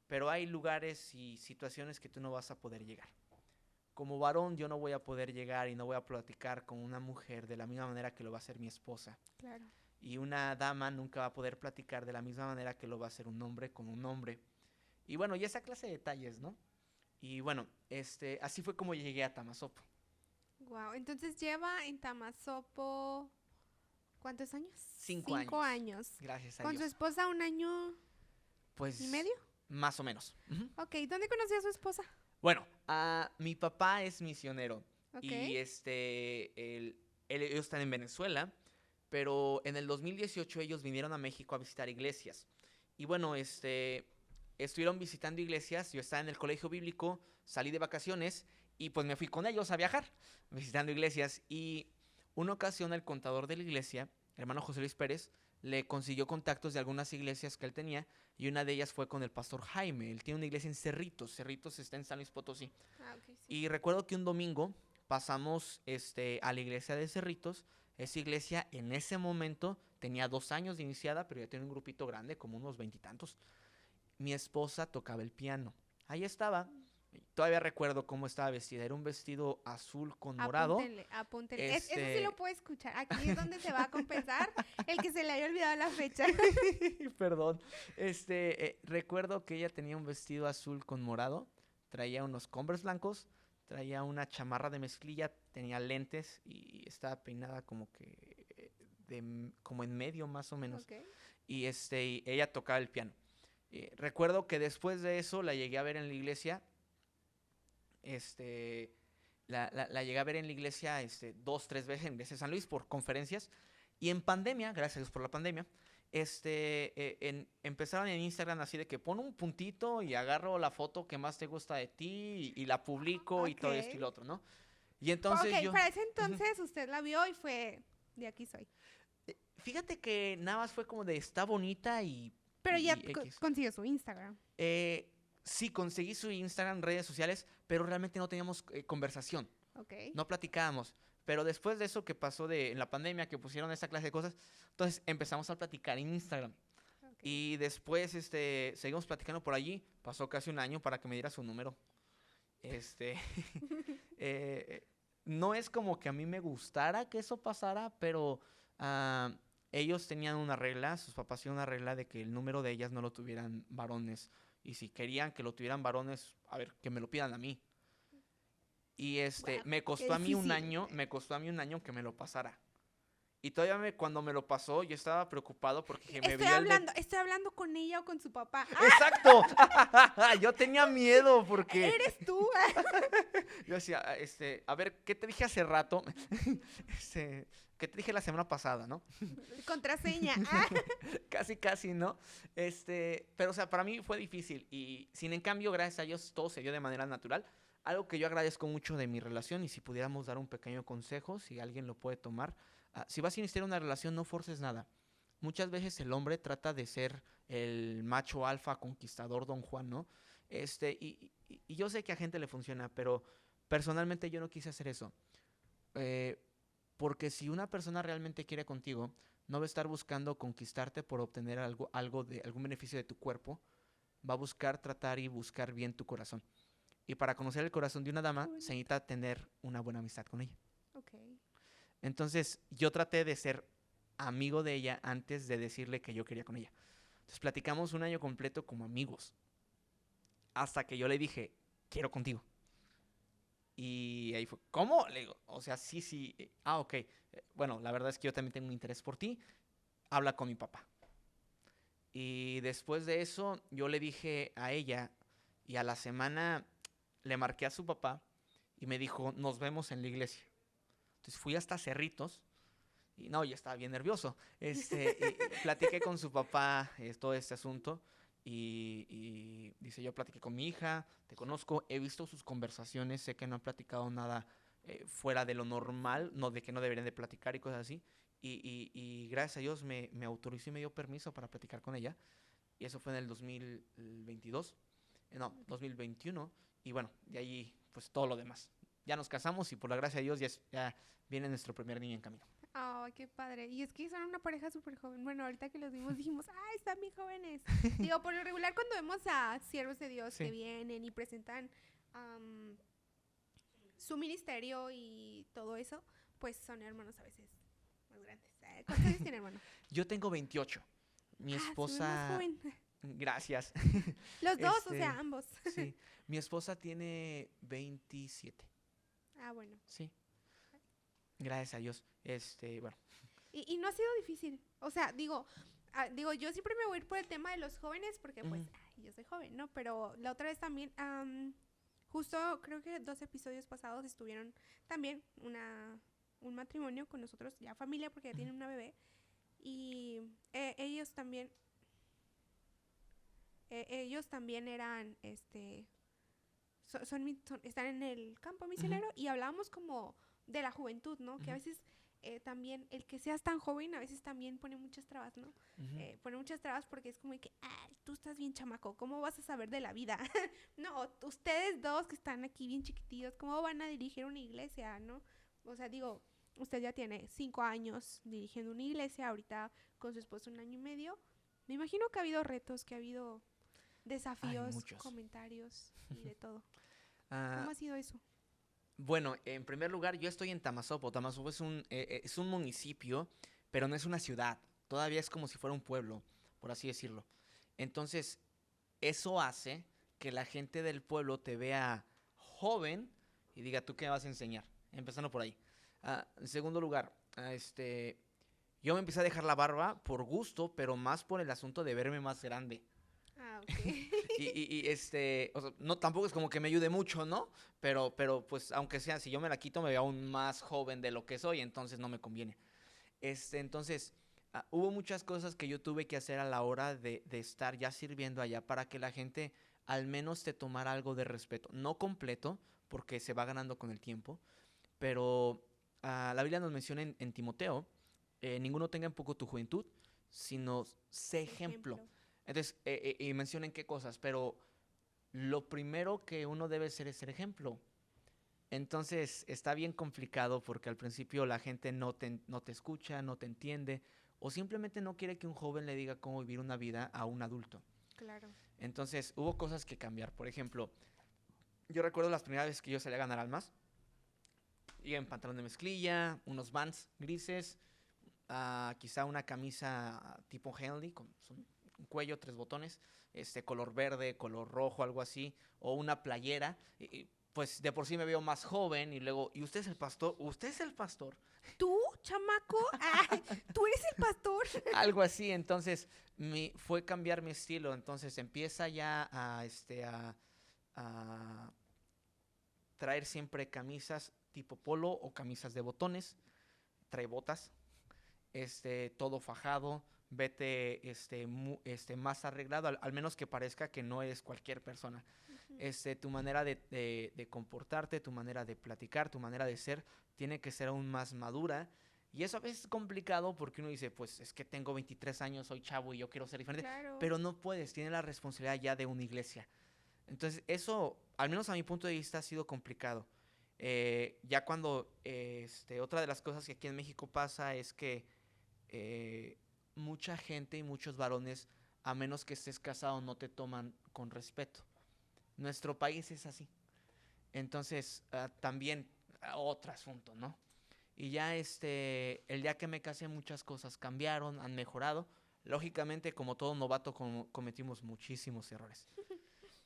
pero hay lugares y situaciones que tú no vas a poder llegar. Como varón yo no voy a poder llegar y no voy a platicar con una mujer de la misma manera que lo va a hacer mi esposa. Claro. Y una dama nunca va a poder platicar de la misma manera que lo va a hacer un hombre con un hombre. Y bueno, y esa clase de detalles, ¿no? Y bueno, así fue como llegué a Tamasopo. Wow. Entonces lleva en Tamasopo, ¿cuántos años? 5 años. 5 años. Gracias a Con su Dios. esposa 1 año Pues y medio. más o menos. Ujú. Ok, ¿dónde conoció a su esposa? Bueno, mi papá es misionero Ok. y ellos están en Venezuela, pero en el 2018 ellos vinieron a México a visitar iglesias. Y bueno, estuvieron visitando iglesias, yo estaba en el colegio bíblico, salí de vacaciones y pues me fui con ellos a viajar, visitando iglesias. Y una ocasión el contador de la iglesia, hermano José Luis Pérez, le consiguió contactos de algunas iglesias que él tenía y una de ellas fue con el pastor Jaime. Él tiene una iglesia en Cerritos. Cerritos está en San Luis Potosí. Ah, ok, sí. Y recuerdo que un domingo pasamos a la iglesia de Cerritos. Esa iglesia en ese momento tenía 2 años de iniciada, pero ya tiene un grupito grande, como unos 20 y tantos. Mi esposa tocaba el piano. Ahí estaba. Todavía recuerdo cómo estaba vestida. Era un vestido azul con morado. Apúntenle, apúntenle. Eso sí Este- lo puedo escuchar. Aquí es donde se va a compensar el que se le haya olvidado la fecha. Perdón. Recuerdo que ella tenía un vestido azul con morado, traía unos Converse blancos, traía una chamarra de mezclilla, tenía lentes y estaba peinada como que como en medio más o menos. Ok. Y ella tocaba el piano. Recuerdo que después de eso la llegué a ver en la iglesia. La llegué a ver en la iglesia 2, 3 veces en iglesia de San Luis por conferencias. Y en pandemia, gracias a Dios por la pandemia, empezaron en Instagram así de que pon un puntito y agarro la foto que más te gusta de ti y la publico y todo esto y Ok. lo otro, ¿no? Y entonces Ok, yo, para ese entonces usted la vio y fue, de aquí soy. fíjate que nada más fue como de está bonita Pero ya y X. consiguió su Instagram. Sí, conseguí su Instagram, redes sociales, pero realmente no teníamos conversación, Ok. no platicábamos. Pero después de eso que pasó en la pandemia, que pusieron esa clase de cosas, entonces empezamos a platicar en Instagram. Ok. Y después seguimos platicando por allí. Pasó casi un año para que me diera su número. Este, no es como que a mí me gustara que eso pasara, pero ellos tenían una regla, sus papás tenían una regla de que el número de ellas no lo tuvieran varones. Y si querían que lo tuvieran varones, a ver, que me lo pidan a mí. Y Wow, me qué costó a mí un difícil. año, que me lo pasara. Y todavía cuando me lo pasó, yo estaba preocupado porque dije, me veía el bebé. Estoy hablando con ella o con su papá. ¡Ah! ¡Exacto! Yo tenía miedo porque ¿Eres tú? yo decía, a ver, ¿qué te dije hace rato? ¿Qué te dije la semana pasada, no? Contraseña. ¡Ah! Casi, ¿no? Pero, o sea, para mí fue difícil y sin en cambio, gracias a Dios, todo se dio de manera natural. Algo que yo agradezco mucho de mi relación y si pudiéramos dar un pequeño consejo, si alguien lo puede tomar, si vas a iniciar una relación, no forces nada. Muchas veces el hombre trata de ser el macho alfa conquistador Don Juan, ¿no? Y yo sé que a gente le funciona, pero personalmente yo no quise hacer eso. Eh, Porque si una persona realmente quiere contigo, no va a estar buscando conquistarte por obtener algún beneficio de tu cuerpo. Va a buscar tratar y buscar bien tu corazón. Y para conocer el corazón de una dama, se necesita tener una buena amistad con ella. Okay. Entonces, yo traté de ser amigo de ella antes de decirle que yo quería con ella. Entonces, platicamos un año completo como amigos. Hasta que yo le dije, quiero contigo. Y ahí fue, ¿cómo? Le digo, o sea, sí. Ok. Bueno, la verdad es que yo también tengo un interés por ti. Habla con mi papá. Y después de eso, yo le dije a ella, y a la semana le marqué a su papá y me dijo, nos vemos en la iglesia. Entonces fui hasta Cerritos y no, ya estaba bien nervioso. Y platiqué con su papá todo este asunto y dice, yo platiqué con mi hija, te conozco, he visto sus conversaciones, sé que no han platicado nada fuera de lo normal, no de que no deberían de platicar y cosas así. Y gracias a Dios me autorizó y me dio permiso para platicar con ella. Y eso fue en el 2022, no, 2021. Y bueno, de ahí pues todo lo demás. Ya nos casamos y por la gracia de Dios ya viene nuestro primer niño en camino. Ay, qué padre. Y es que son una pareja súper joven. Bueno, ahorita que los vimos dijimos, ay, están bien jóvenes. Digo, por lo regular cuando vemos a siervos de Dios que Sí. vienen y presentan am, su ministerio y todo eso, pues son hermanos a veces más grandes. ¿Cuántos años tiene hermano? Yo tengo 28. Mi Se ve más esposa... joven. Gracias. Los dos, o sea, ambos. Sí. Mi esposa tiene 27. Ah, bueno. Sí. Gracias a Dios. Bueno. Y no ha sido difícil. O sea, digo, yo siempre me voy a ir por el tema de los jóvenes porque pues yo soy joven, ¿no? Pero la otra vez también, justo creo que 2 episodios pasados estuvieron también un matrimonio con nosotros, ya familia porque ya tienen una bebé. Y ellos también eran, están en el campo misionero y hablábamos como de la juventud, ¿no? Que a veces también el que seas tan joven a veces también pone muchas trabas, ¿no? Pone muchas trabas porque es como de que, ay, tú estás bien chamaco, ¿cómo vas a saber de la vida? No, ustedes dos que están aquí bien chiquitillos, ¿cómo van a dirigir una iglesia, no? O sea, digo, usted ya tiene 5 años dirigiendo una iglesia, ahorita con su esposo 1 año y medio. Me imagino que ha habido retos, que ha habido desafíos, comentarios y de todo. ¿Cómo ha sido eso? Bueno, en primer lugar, yo estoy en Tamazopo. Tamazopo es un municipio, pero no es una ciudad. Todavía es como si fuera un pueblo, por así decirlo. Entonces, eso hace que la gente del pueblo te vea joven y diga, ¿tú qué me vas a enseñar? Empezando por ahí. En segundo lugar, yo me empecé a dejar la barba por gusto, pero más por el asunto de verme más grande. Ah, ok. O sea, no, tampoco es como que me ayude mucho, ¿no? Pero pues, aunque sea, si yo me la quito, me veo aún más joven de lo que soy, entonces no me conviene. Entonces, hubo muchas cosas que yo tuve que hacer a la hora de estar ya sirviendo allá para que la gente al menos te tomara algo de respeto. No completo, porque se va ganando con el tiempo, pero la Biblia nos menciona en Timoteo, ninguno tenga en poco tu juventud, sino sé ejemplo. Entonces, y mencionen qué cosas, pero lo primero que uno debe hacer es ser ejemplo. Entonces, está bien complicado porque al principio la gente no te escucha, no te entiende, o simplemente no quiere que un joven le diga cómo vivir una vida a un adulto. Claro. Entonces, hubo cosas que cambiar. Por ejemplo, yo recuerdo las primeras veces que yo salí a ganar almas. Iba en pantalón de mezclilla, unos Vans grises, quizá una camisa tipo Henley, con un cuello, 3 botones, color verde, color rojo, algo así, o una playera, pues de por sí me veo más joven y luego, ¿y usted es el pastor? ¿Usted es el pastor? ¿Tú, chamaco? Ay, ¿tú eres el pastor? Algo así, entonces fue cambiar mi estilo, entonces empieza ya a traer siempre camisas tipo polo o camisas de botones, trae botas, todo fajado, vete más arreglado, al menos que parezca que no eres cualquier persona. Tu manera de comportarte, tu manera de platicar, tu manera de ser, tiene que ser aún más madura. Y eso a veces es complicado porque uno dice, pues es que tengo 23 años, soy chavo y yo quiero ser diferente. Claro. Pero no puedes, tienes la responsabilidad ya de una iglesia. Entonces eso, al menos a mi punto de vista, ha sido complicado. Ya cuando, otra de las cosas que aquí en México pasa es que mucha gente y muchos varones, a menos que estés casado, no te toman con respeto. Nuestro país es así. Entonces, también otro asunto, ¿no? Y ya el día que me casé muchas cosas cambiaron, han mejorado. Lógicamente, como todo novato, cometimos muchísimos errores.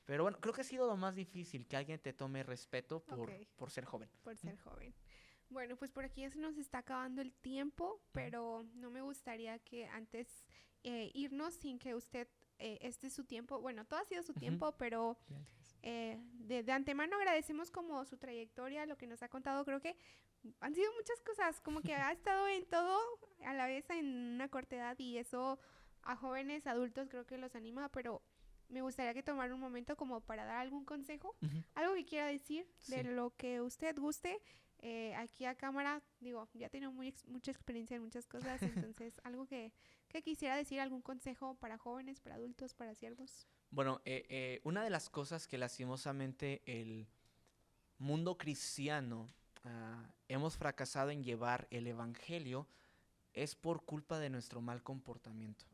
Pero bueno, creo que ha sido lo más difícil, que alguien te tome respeto por ser joven. Por ser joven. Bueno, pues por aquí ya se nos está acabando el tiempo, pero no me gustaría que antes irnos sin que usted, este es su tiempo, bueno, todo ha sido su tiempo, pero de antemano agradecemos como su trayectoria, lo que nos ha contado. Creo que han sido muchas cosas, como que ha estado en todo a la vez en una corta edad, y eso a jóvenes, adultos creo que los anima, pero me gustaría que tomara un momento como para dar algún consejo, algo que quiera decir de lo que usted guste. Aquí a cámara, digo, ya tengo mucha experiencia en muchas cosas, entonces algo que quisiera decir, algún consejo para jóvenes, para adultos, para siervos. Bueno, una de las cosas que lastimosamente el mundo cristiano hemos fracasado en llevar el evangelio es por culpa de nuestro mal comportamiento,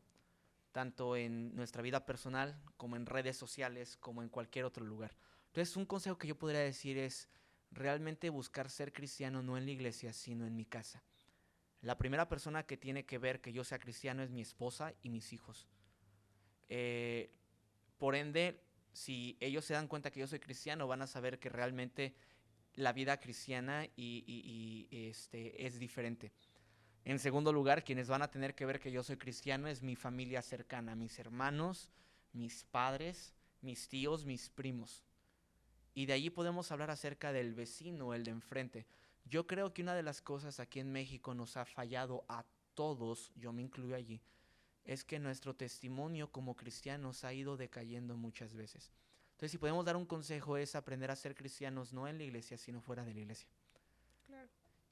tanto en nuestra vida personal como en redes sociales, como en cualquier otro lugar. Entonces, un consejo que yo podría decir es realmente buscar ser cristiano no en la iglesia, sino en mi casa. La primera persona que tiene que ver que yo sea cristiano es mi esposa y mis hijos. Por ende, si ellos se dan cuenta que yo soy cristiano, van a saber que realmente la vida cristiana es diferente. En segundo lugar, quienes van a tener que ver que yo soy cristiano es mi familia cercana, mis hermanos, mis padres, mis tíos, mis primos. Y de allí podemos hablar acerca del vecino, el de enfrente. Yo creo que una de las cosas aquí en México nos ha fallado a todos, yo me incluyo allí, es que nuestro testimonio como cristianos ha ido decayendo muchas veces. Entonces, si podemos dar un consejo, es aprender a ser cristianos no en la iglesia, sino fuera de la iglesia. Claro.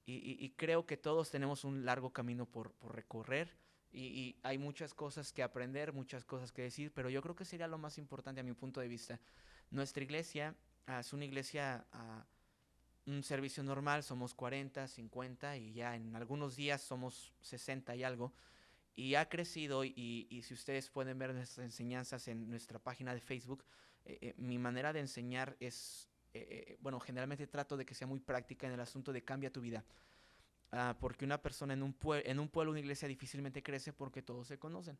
Y creo que todos tenemos un largo camino por recorrer, y hay muchas cosas que aprender, muchas cosas que decir, pero yo creo que sería lo más importante a mi punto de vista. Nuestra iglesia es una iglesia, un servicio normal, somos 40, 50 y ya en algunos días somos 60 y algo. Y ha crecido, y si ustedes pueden ver nuestras enseñanzas en nuestra página de Facebook, mi manera de enseñar es, bueno, generalmente trato de que sea muy práctica en el asunto de cambia tu vida. Porque una persona en un pueblo, una iglesia difícilmente crece porque todos se conocen.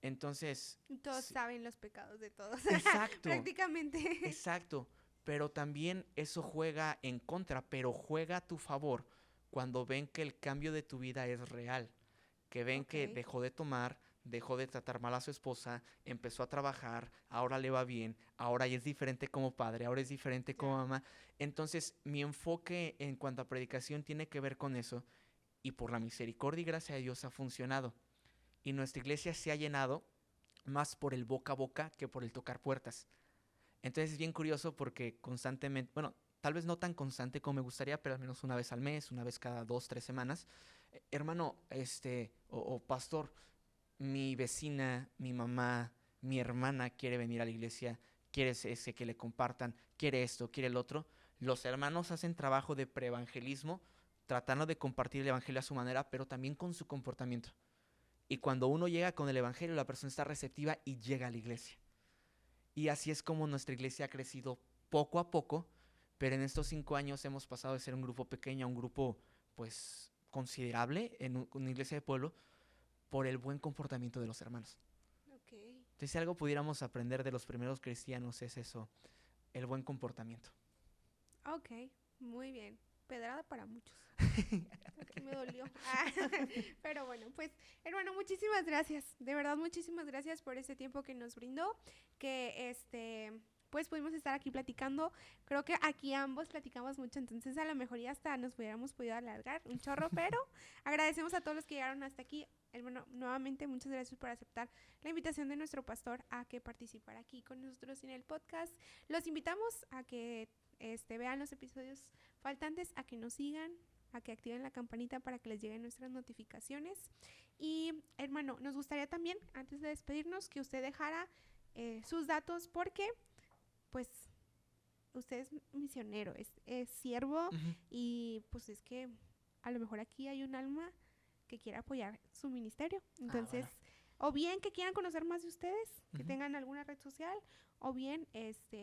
Entonces... Todos saben los pecados de todos. Exacto. Prácticamente. Exacto. Pero también eso juega en contra, pero juega a tu favor cuando ven que el cambio de tu vida es real. Que ven que dejó de tomar, dejó de tratar mal a su esposa, empezó a trabajar, ahora le va bien, ahora ya es diferente como padre, ahora es diferente como mamá. Entonces, mi enfoque en cuanto a predicación tiene que ver con eso, y por la misericordia y gracia de Dios ha funcionado. Y nuestra iglesia se ha llenado más por el boca a boca que por el tocar puertas. Entonces es bien curioso porque constantemente, bueno, tal vez no tan constante como me gustaría, pero al menos una vez al mes, una vez cada 2, 3 semanas, hermano, o pastor, mi vecina, mi mamá, mi hermana quiere venir a la iglesia, quiere que le compartan, quiere esto, quiere el otro. Los hermanos hacen trabajo de preevangelismo, tratando de compartir el evangelio a su manera, pero también con su comportamiento. Y cuando uno llega con el evangelio, la persona está receptiva y llega a la iglesia. Y así es como nuestra iglesia ha crecido poco a poco, pero en estos 5 años hemos pasado de ser un grupo pequeño a un grupo, pues, considerable en una iglesia de pueblo por el buen comportamiento de los hermanos. Ok. Entonces, si algo pudiéramos aprender de los primeros cristianos es eso, el buen comportamiento. Ok, muy bien. Pedrada para muchos. Aquí me dolió. Pero bueno, pues, hermano, muchísimas gracias. De verdad, muchísimas gracias por ese tiempo que nos brindó. Que pues pudimos estar aquí platicando. Creo que aquí ambos platicamos mucho, entonces a lo mejor ya hasta nos hubiéramos podido alargar un chorro, pero agradecemos a todos los que llegaron hasta aquí. Hermano, nuevamente muchas gracias por aceptar la invitación de nuestro pastor a que participara aquí con nosotros en el podcast. Los invitamos a que vean los episodios faltantes, a que nos sigan, a que activen la campanita para que les lleguen nuestras notificaciones. Y hermano, nos gustaría también, antes de despedirnos, que usted dejara sus datos, porque pues usted es misionero, es siervo, Ujú. y pues es que a lo mejor aquí hay un alma que quiera apoyar su ministerio. Entonces, Bueno. o bien que quieran conocer más de ustedes, que Ujú. tengan alguna red social, o bien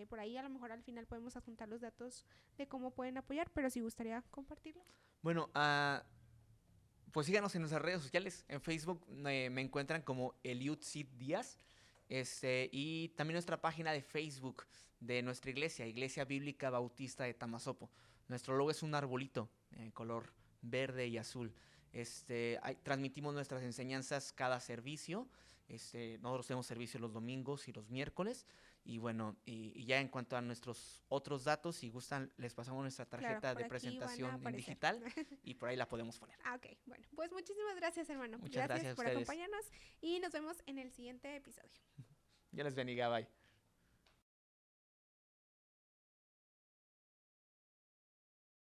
por ahí a lo mejor al final podemos adjuntar los datos de cómo pueden apoyar, pero si gustaría compartirlo. Bueno, pues síganos en nuestras redes sociales. En Facebook me encuentran como Eliud Cid Díaz. Y también nuestra página de Facebook de nuestra iglesia, Iglesia Bíblica Bautista de Tamazopo. Nuestro logo es un arbolito en color verde y azul. Transmitimos nuestras enseñanzas cada servicio. Nosotros tenemos servicio los domingos y los miércoles. Y bueno, y ya en cuanto a nuestros otros datos, si gustan, les pasamos nuestra tarjeta Claro, por de aquí van a presentación en aparecer. digital y por ahí la podemos poner. Ok, bueno, pues muchísimas gracias, hermano. Muchas gracias a por ustedes. acompañarnos y nos vemos en el siguiente episodio. Dios les bendiga, bye.